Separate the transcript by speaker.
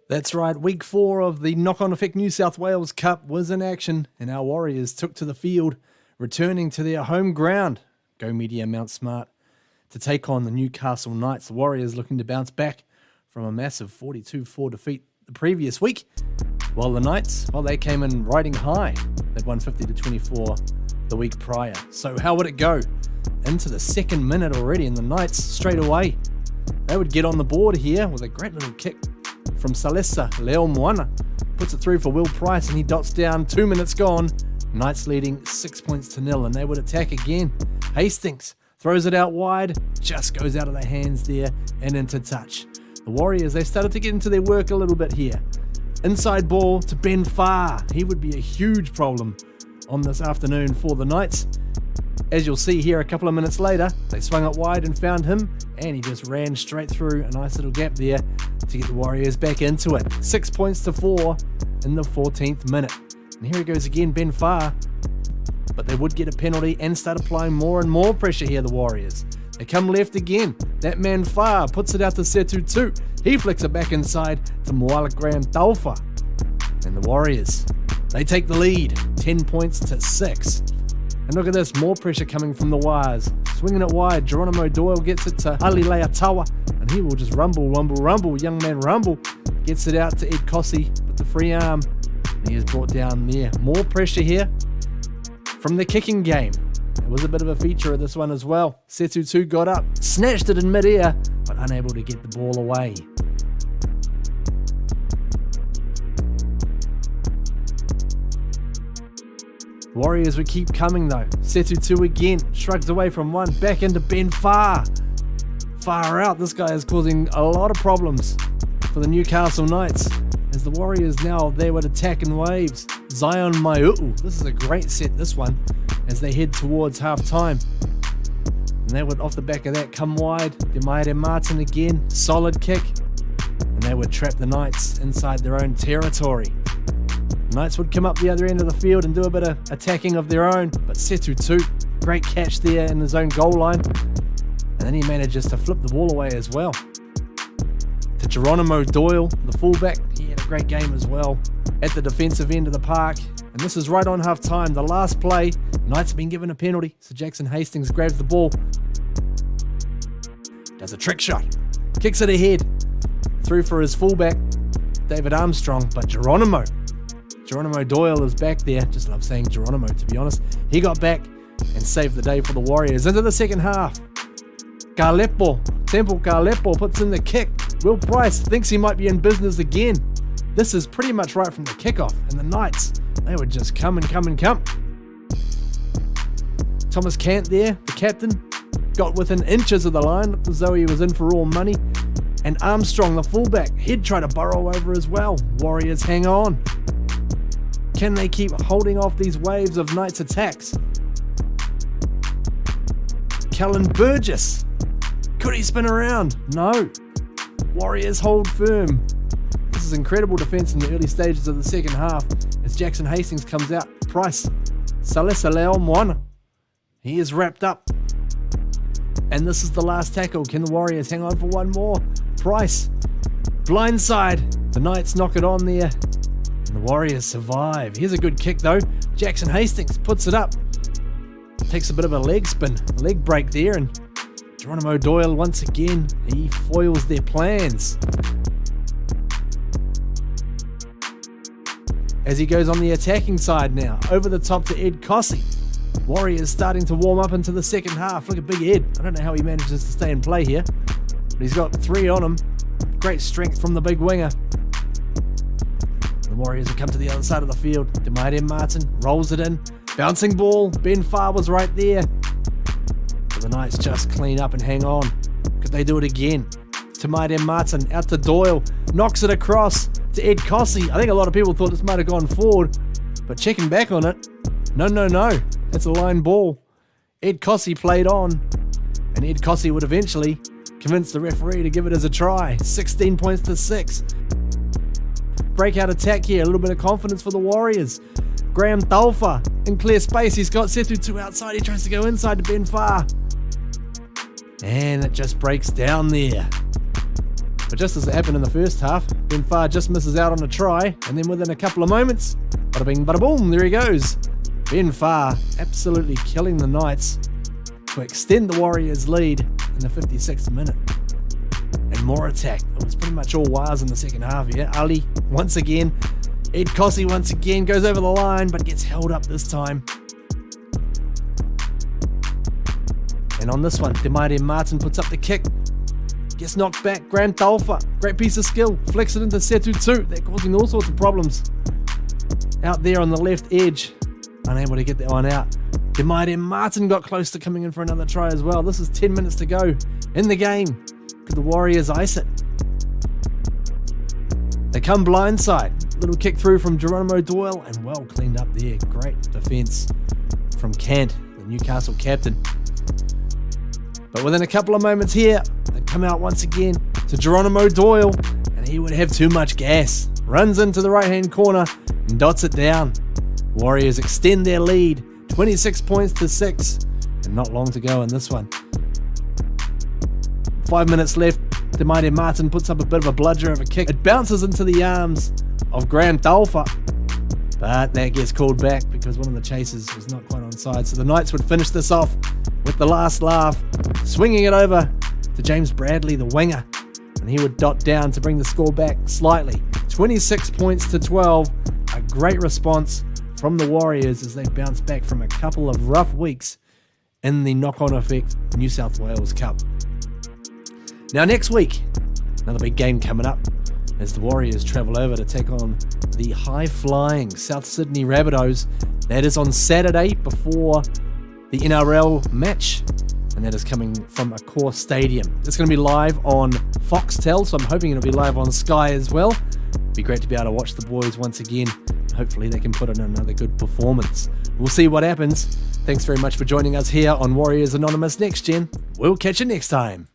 Speaker 1: That's right, week 4 of the Knock On Effect New South Wales Cup was in action and our Warriors took to the field, returning to their home ground, Go Media Mount Smart, to take on the Newcastle Knights. The Warriors looking to bounce back from a massive 42-4 defeat the previous week, while the Knights, they came in riding high. They'd won 50-24 the week prior. So how would it go? Into the second minute already, and the Knights straight away, they would get on the board here with a great little kick from Salesa Leomoana. Puts it through for Will Price and he dots down. 2 minutes gone. Knights leading 6-0, and they would attack again. Hastings throws it out wide, just goes out of their hands there and into touch. The Warriors, they started to get into their work a little bit here. Inside ball to Ben Farr. He would be a huge problem on this afternoon for the Knights. As you'll see here a couple of minutes later, they swung it wide and found him, and he just ran straight through a nice little gap there to get the Warriors back into it. 6-4 in the 14th minute. And here he goes again, Ben Farr. But they would get a penalty and start applying more and more pressure here, the Warriors. They come left again. That man Farr puts it out to Setutu. He flicks it back inside to Moala Graham Taufa. And the Warriors, they take the lead, 10-6. And look at this, more pressure coming from the wires. Swinging it wide, Geronimo Doyle gets it to Ali Leatawa, and he will just rumble. Young man rumble. Gets it out to Ed Kossi with the free arm. And he is brought down there. More pressure here from the kicking game. It was a bit of a feature of this one as well. Setutu got up, snatched it in midair, but unable to get the ball away. Warriors would keep coming though. Setutu again, shrugs away from one, back into Ben Farr. Far out, this guy is causing a lot of problems for the Newcastle Knights. As the Warriors now, they would attack in waves. Zion Maiu'u, this is a great set, this one, as they head towards half time. And they would, off the back of that, come wide. Demaire Martin again, solid kick. And they would trap the Knights inside their own territory. Knights would come up the other end of the field and do a bit of attacking of their own, but Setutu, great catch there in his own goal line, and then he manages to flip the ball away as well. To Geronimo Doyle, the fullback, he had a great game as well at the defensive end of the park, and this is right on half time. The last play, Knights have been given a penalty, so Jackson Hastings grabs the ball, does a trick shot, kicks it ahead, through for his fullback, David Armstrong, but Geronimo Doyle is back there. Just love saying Geronimo, to be honest. He got back and saved the day for the Warriors. Into the second half. Temple Kalepo puts in the kick. Will Price thinks he might be in business again. This is pretty much right from the kickoff. And the Knights, they would just come. Thomas Cant there, the captain, got within inches of the line. Looked as though he was in for all money. And Armstrong, the fullback, he'd try to burrow over as well. Warriors hang on. Can they keep holding off these waves of Knights attacks? Callan Burgess. Could he spin around? No. Warriors hold firm. This is incredible defense in the early stages of the second half as Jackson Hastings comes out. Price. Salesa Leomoana. He is wrapped up. And this is the last tackle. Can the Warriors hang on for one more? Price. Blindside. The Knights knock it on there. And the Warriors survive. Here's a good kick though. Jackson Hastings puts it up. Takes a bit of a leg break there, and Geronimo Doyle once again, he foils their plans. As he goes on the attacking side now, over the top to Ed Kossi. Warriors starting to warm up into the second half. Look at Big Ed. I don't know how he manages to stay in play here, but he's got 3 on him. Great strength from the big winger. The Warriors have come to the other side of the field. Demaire Martin rolls it in. Bouncing ball. Ben Farr was right there. But the Knights just clean up and hang on. Could they do it again? Demaire Martin out to Doyle. Knocks it across to Ed Kossi. I think a lot of people thought this might have gone forward. But checking back on it. No. It's a line ball. Ed Kossi played on. And Ed Kossi would eventually convince the referee to give it as a try. 16-6. Breakout attack here, a little bit of confidence for the Warriors. Graham Taufa in clear space, he's got Setutu outside, he tries to go inside to Ben Farr. And it just breaks down there. But just as it happened in the first half, Ben Farr just misses out on a try, and then within a couple of moments, bada bing, bada boom, there he goes. Ben Farr absolutely killing the Knights to extend the Warriors' lead in the 56th minute. And more attack. It was pretty much all wires in the second half, yeah. Ali, once again. Ed Cossey once again goes over the line, but gets held up this time. And on this one, Demaire Martin puts up the kick. Gets knocked back. Grant Dalfa, great piece of skill. Flicks it into Setutu. They're causing all sorts of problems. Out there on the left edge. Unable to get that one out. Demaire Martin got close to coming in for another try as well. This is 10 minutes to go in the game. Could the Warriors ice it? They come blindside. Little kick through from Geronimo Doyle and well cleaned up there. Great defence from Kent, the Newcastle captain. But within a couple of moments here, they come out once again to Geronimo Doyle and he would have too much gas. Runs into the right-hand corner and dots it down. Warriors extend their lead, 26 points to 6, and not long to go in this one. 5 minutes left. Demaire Martin puts up a bit of a bludger of a kick. It bounces into the arms of Grant Dalfa, but that gets called back because one of the chasers was not quite onside. So the Knights would finish this off with the last laugh, swinging it over to James Bradley, the winger, and he would dot down to bring the score back slightly. 26 points to 12. A great response from the Warriors as they bounce back from a couple of rough weeks in the knock-on effect New South Wales Cup. Now next week, another big game coming up as the Warriors travel over to take on the high-flying South Sydney Rabbitohs. That is on Saturday before the NRL match, and that is coming from Accor Stadium. It's going to be live on Foxtel, so I'm hoping it'll be live on Sky as well. It'd be great to be able to watch the boys once again. Hopefully they can put in another good performance. We'll see what happens. Thanks very much for joining us here on Warriors Anonymous Next Gen. We'll catch you next time.